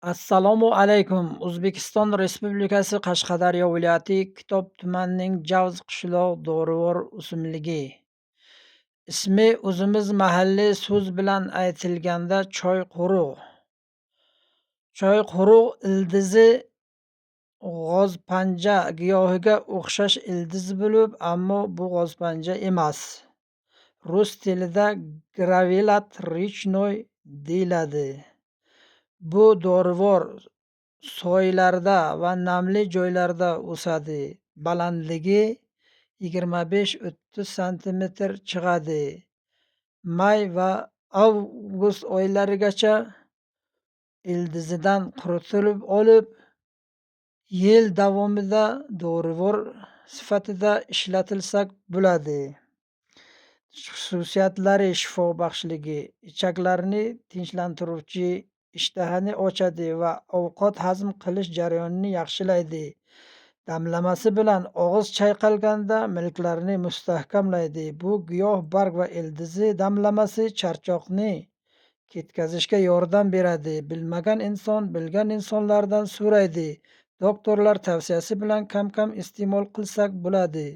Assalomu alaykum. O'zbekiston Respublikasi Qashqadaryo viloyati Kitob tumanining Javz qishloq dorivor o'simligi. Ismi o'zimiz mahalliy so'z bilan aytilganda choyquruq. Choyquruq ildizi g'ozpanja giyohiga o'xshash ildiz bo'lib, ammo bu g'ozpanja emas. Rus tilida gravelat rechnoy deyiladi. Bu dorivor soylarda va namli joylarda o'sadi. Balandligi 25-30 santimetr chiqadi. May va avgust oylarigacha ildizidan quritilib olib, yil davomida dorivor sifatida ishlatilsa bo'ladi. Xususiyatlari: shifobaxshligi, ichaklarni tinchlantiruvchi, ishtahani ochadi va ovqat hazm qilish jarayonini yaxshilaydi. Damlamasi bilan og'iz chayqalganda milklarni mustahkamlaydi. Bu giyoh barg va ildizi damlamasi charchoqni ketkazishga yordam beradi. Bilmagan inson bilgan insonlardan so'raydi. Doktorlar tavsiyasi bilan kam-kam iste'mol qilsak bo'ladi.